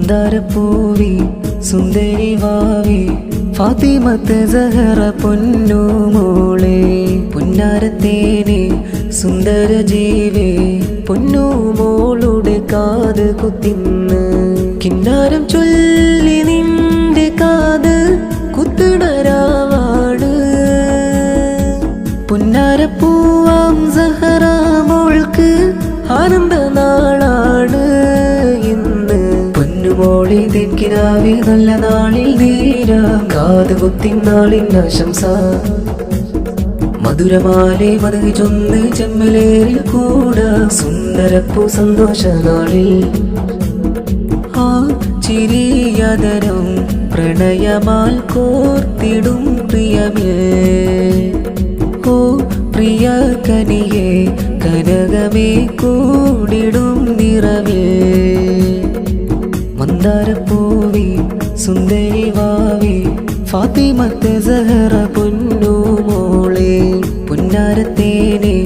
മന്ദാരപ്പൂവി സുന്ദരി വാവി ഫാത്തിമത്ത് സഹറ പൊന്നു മോളെ പുന്നാരത്തേനെ സുന്ദര ജീവേ പൊന്നു മോളുടെ കാത് കുത്തിന്ന് കിന്നാരം ചൊല്ലി നിന്റെ കാത് കുത്തിടരാവാണ് പുന്നാരപ്പൂവാം സഹറ മോൾക്ക് ആനന്ദ നാളാണ് ഇന്ന് പൊന്നുമോളി തെക്കിനാവി നല്ല നാളിൽ നേരാ കാത് കുത്തിനാളിൻ ആശംസ മധുരമാലെ മധു ചൊന്ന് ചെമ്മലേറിൽ കൂടാ സുന്ദരപ്പൂ സന്തോഷ നാളിൽ ആ ചിരിയതരം പ്രണയമാൽ കോർത്തിടും പ്രിയമേ ഓ പ്രിയ കനിയേ കനകമേ കൂടിടും നിറവേ മന്ദാരപ്പൂവി സുന്ദരി വാവി ഫാത്തിമത്ത് സഹറ പൊന്നു മോളെ പുന്നാരത്തേനെ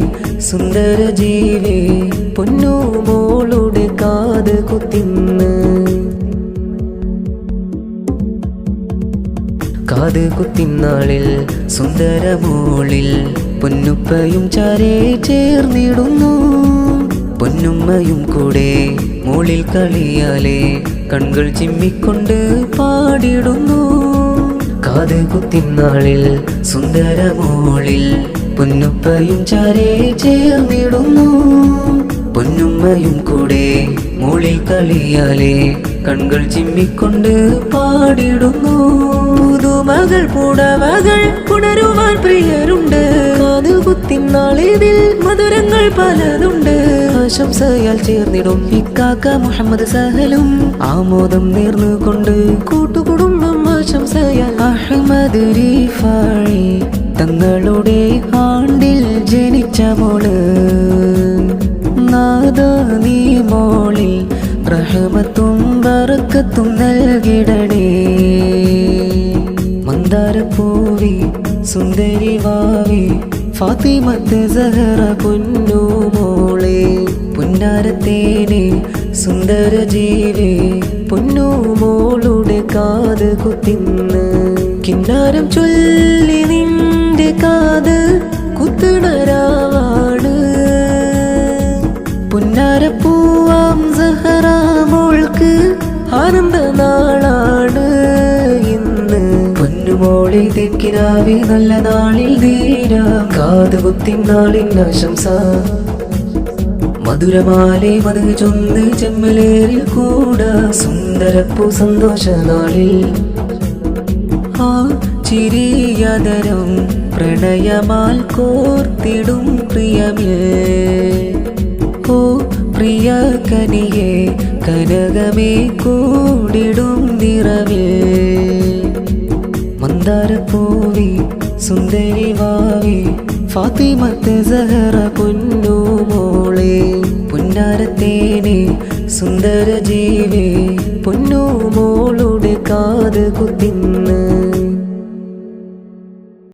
സുന്ദര ജീവേ പൊന്നു മോളുടെ കാത് കുത്തിന്ന് കാത് കുത്തിനാളിൽ സുന്ദരമോളിൽ പൊന്നുപ്പയും ചാരേ ചേർന്നിടുന്നു പൊന്നുമ്മയും കൂടെ മോളിൽ കളിയാലെ കൺകൾ ചിമ്മിക്കൊണ്ട് പാടിടുന്നു കാത് കുത്തിനാളിൽ സുന്ദരമോളിൽ പൊന്നുപ്പയും ചാരേ ചേർന്നിടുന്നു പൊന്നുമ്മയും കൂടെ മോളിൽ കളിയാലെ കൺകൾ ചിമ്മിക്കൊണ്ട് പാടിടുന്നു പുതുമകൾ പുടവകൾ പുണരുവാൻ പ്രിയരുണ്ട് കാത് കുത്തിനാളിതിൽ മധുരങ്ങൾ പലതുണ്ട് ആശംസയാൽ ചേർന്നിടും ഇക്കാക്ക മുഹമ്മദ് സഹലും ആമോദം നേർന്നുകൊണ്ട് കൂട്ടുകുടുംബം ആശംസയാൽ അഹ്മദ് റിഫായി തങ്ങളുടെ ആണ്ടിൽ ജനിച്ച മോള് നാദാ നീ മോളിൽ റഹ്മത്തും ബറക്കത്തും നൽകിടണേ മന്ദാരപ്പൂവി സുന്ദരി വാവി ഫാത്തിമത്ത് സഹറ പൊന്നു മോളെ പുന്നാരത്തേനെ സുന്ദര ജീവേ പൊന്നു മോളുടെ കാത് കുത്തിന്ന് കിന്നാരം ചൊല്ലി നിന്റെ കാത് കുത്തിടരാവാണ് പുന്നാരപ്പൂവാം സഹറ മോൾക്ക് ആനന്ദ നാളാണ് ഇന്ന് പൊന്നുമോളി തെക്കിനാവി നല്ല നാളിൽ നേരാ കാത് കുത്തിനാളിൻ ആശംസ മധുരമാലെ മധു ചൊന്ന് ചെമ്മലേറിൽ കൂടാ സുന്ദരപ്പൂ സന്തോഷ നാളിൽ ആ ചിരിയതരം പ്രണയമാൽ കോർത്തിടും പ്രിയമേ ഓ പ്രിയ കനിയേ കനകമേ കൂടിടും നിറവേ മന്ദാരപ്പൂവി സുന്ദരി വാവി ഫാത്തിമത്ത് സഹറ പൊന്നു മോളെ പുന്നാരത്തേനെ സുന്ദര ജീവേ പൊന്നു മോളുടെ കാത് കുത്തിന്ന്